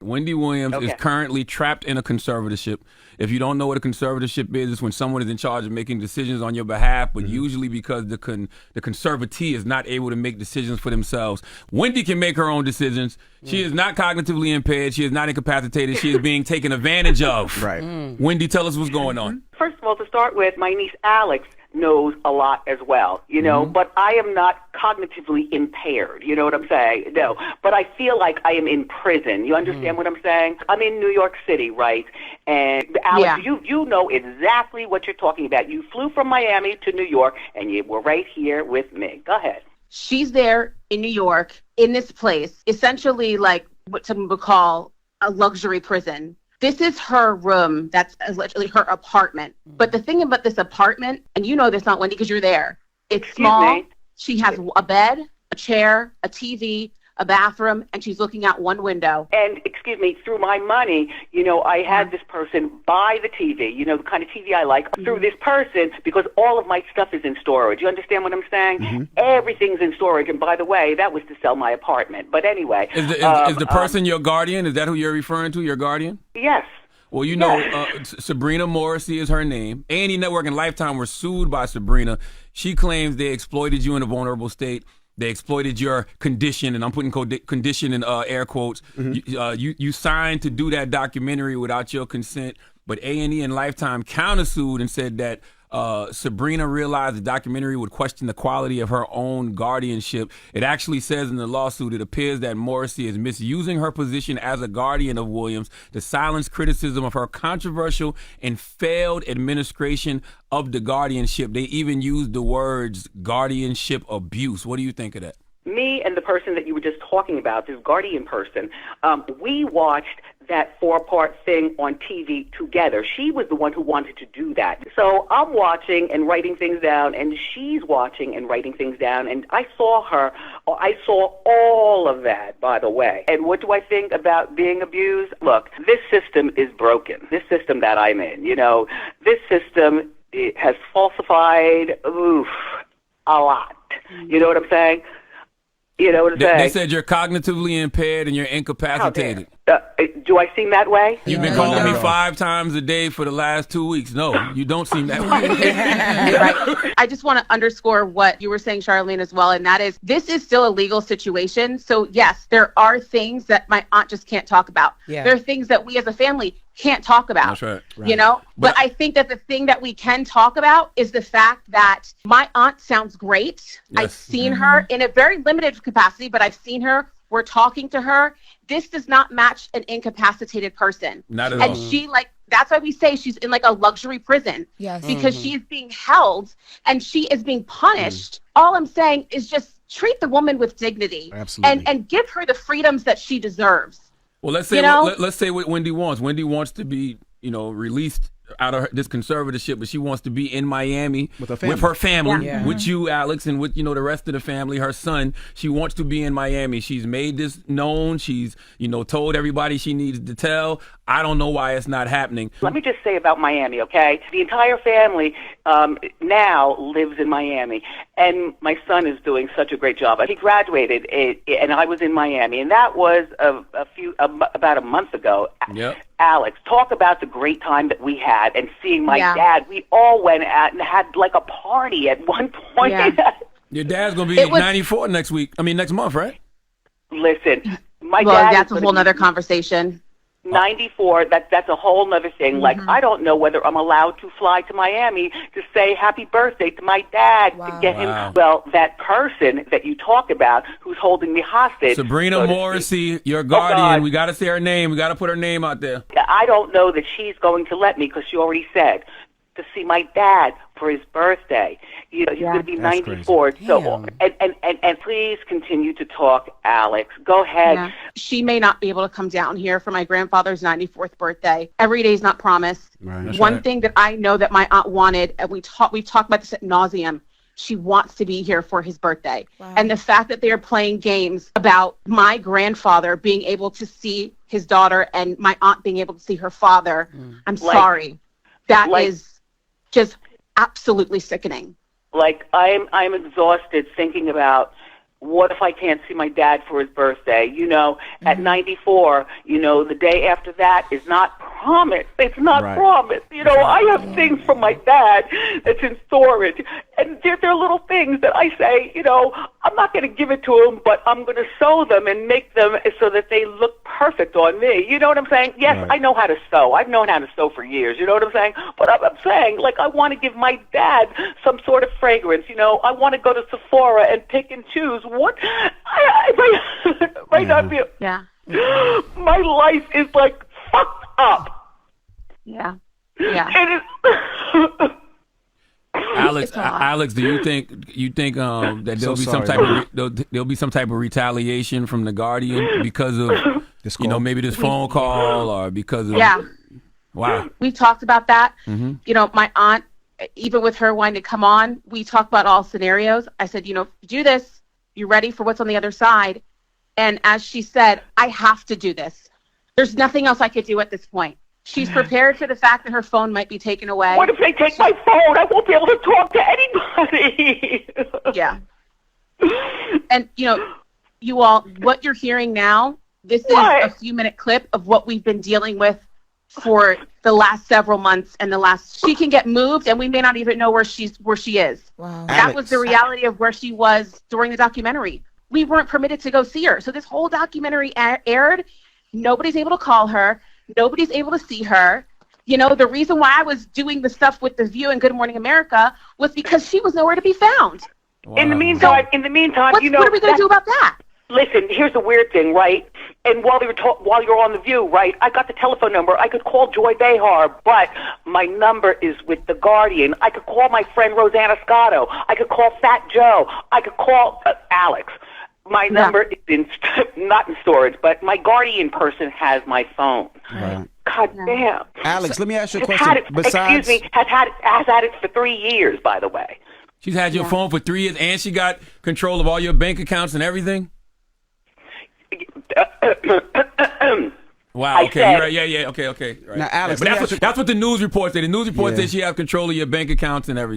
Wendy Williams is currently trapped in a conservatorship. If you don't know what a conservatorship is, it's when someone is in charge of making decisions on your behalf, but usually because the conservatee is not able to make decisions for themselves. Wendy can make her own decisions. She is not cognitively impaired. She is not incapacitated. She is being taken advantage of. Right. Wendy, tell us what's going on. First of all, to start with, my niece Alex knows a lot as well, but I am not cognitively impaired, you know what I'm saying? No, but I feel like I am in prison. You understand what I'm saying? I'm in New York City, right? And Alex, you know exactly what you're talking about. You flew from Miami to New York, and you were right here with me. Go ahead. She's there in New York, in this place, essentially like what some would call a luxury prison. This is her room. That's literally her apartment. But the thing about this apartment, and you know this, not Wendy, because you're there, it's small. She has a bed, a chair, a TV, a bathroom, and she's looking out one window. And, through my money, I had this person buy the TV, the kind of TV I like, through this person, because all of my stuff is in storage. You understand what I'm saying? Everything's in storage. And by the way, that was to sell my apartment. But anyway. Is the person your guardian? Is that who you're referring to, your guardian? Yes. Well, Sabrina Morrissey is her name. A&E Network and Lifetime were sued by Sabrina. She claims they exploited you in a vulnerable state. They exploited your condition, and I'm putting condition in air quotes. You signed to do that documentary without your consent, but A&E and Lifetime countersued and said that Sabrina realized the documentary would question the quality of her own guardianship. It actually says in the lawsuit, it appears that Morrissey is misusing her position as a guardian of Williams to silence criticism of her controversial and failed administration of the guardianship. They even used the words guardianship abuse. What do you think of that? Me and the person that you were just talking about, this guardian person, we watched that 4-part thing on TV together. She was the one who wanted to do that. So I'm watching and writing things down, and she's watching and writing things down, and I saw all of that, by the way. And what do I think about being abused? Look, this system is broken. This system that I'm in, this system has falsified, a lot. You know what I'm saying? You know what I'm saying? They said you're cognitively impaired and you're incapacitated. Do I seem that way? You've been calling me 5 times a day for the last 2 weeks. No, you don't seem that way. Right. I just want to underscore what you were saying, Charlemagne, as well, and that is this is still a legal situation. So, yes, there are things that my aunt just can't talk about. Yeah. There are things that we as a family can't talk about. That's right. But I think that the thing that we can talk about is the fact that my aunt sounds great. Yes. I've seen her in a very limited capacity, but I've seen her. We're talking to her. This does not match an incapacitated person. Not at all. And she, that's why we say she's in a luxury prison. Yes. Because she is being held and she is being punished. All I'm saying is just treat the woman with dignity. Absolutely. And give her the freedoms that she deserves. Well, let's say what Wendy wants. Wendy wants to be, released out of this conservatorship, but she wants to be in Miami with her family, with you, Alex, and with, the rest of the family, her son. She wants to be in Miami. She's made this known. She's, told everybody she needs to tell. I don't know why it's not happening. Let me just say about Miami, okay? The entire family now lives in Miami, and my son is doing such a great job. He graduated, and I was in Miami, and that was about a month ago. Yep. Alex, talk about the great time that we had and seeing my dad. We all went out and had a party at one point. Yeah. Your dad's going to be 94 next month, right? Listen, my dad. That's a whole nother conversation. 94, that's a whole nother thing. I don't know whether I'm allowed to fly to Miami to say happy birthday to my dad to get him. Well, that person that you talk about who's holding me hostage. Sabrina Morrissey, your guardian. We got to say her name. We got to put her name out there. I don't know that she's going to let me because she already said to see my dad for his birthday. He's going to be 94. Crazy. So, and please continue to talk, Alex. Go ahead. Yeah. She may not be able to come down here for my grandfather's 94th birthday. Every day is not promised. Right. One thing that I know that my aunt wanted, and we've talked about this ad nauseum, she wants to be here for his birthday. Wow. And the fact that they are playing games about my grandfather being able to see his daughter and my aunt being able to see her father, I'm sorry. That is just absolutely sickening. I'm exhausted thinking about what if I can't see my dad for his birthday? You know, at 94, you know, the day after that is not promised. It's not promised. You know, I have things from my dad that's in storage. And there are little things that I say, you know, I'm not going to give it to him, but I'm going to sew them and make them so that they look perfect on me. You know what I'm saying? Yes, I know how to sew. I've known how to sew for years. You know what I'm saying? But I'm saying, like, I want to give my dad some sort of fragrance. You know, I want to go to Sephora and pick and choose. What? I might not be. Yeah. My life is, like, fucked up. Yeah. Yeah. It is. Alex, do you think that there'll be some type of retaliation from the Guardian because of you know, maybe this phone call or because of wow. We talked about that. You know, my aunt, even with her wanting to come on, we talked about all scenarios. I said, you know, do this. You're ready for what's on the other side. And as she said, I have to do this. There's nothing else I could do at this point. She's prepared for the fact that her phone might be taken away. What if they take my phone? I won't be able to talk to anybody. Yeah. And, you know, you all, what you're hearing now, this is a few-minute clip of what we've been dealing with for the last several months and she can get moved and we may not even know where she is. Wow. That was the reality of where she was during the documentary. We weren't permitted to go see her. So this whole documentary aired. Nobody's able to call her. Nobody's able to see her. You know, the reason why I was doing the stuff with The View and Good Morning America was because she was nowhere to be found. Wow. In the meantime, you know, what are we going to do about that? Listen, here's the weird thing, right? And while you're on The View, right, I got the telephone number. I could call Joy Behar, but my number is with The Guardian. I could call my friend Rosanna Scotto. I could call Fat Joe. I could call Alex. My number is not in storage, but my Guardian person has my phone. Right. God damn. Alex, let me ask you a question. Excuse me, has had it for 3 years, by the way. She's had your phone for 3 years, and she got control of all your bank accounts and everything? Wow, okay, you're right. Yeah, okay. Right. Now, Alex, but that's what the news report said. The news report said she has control of your bank accounts and everything.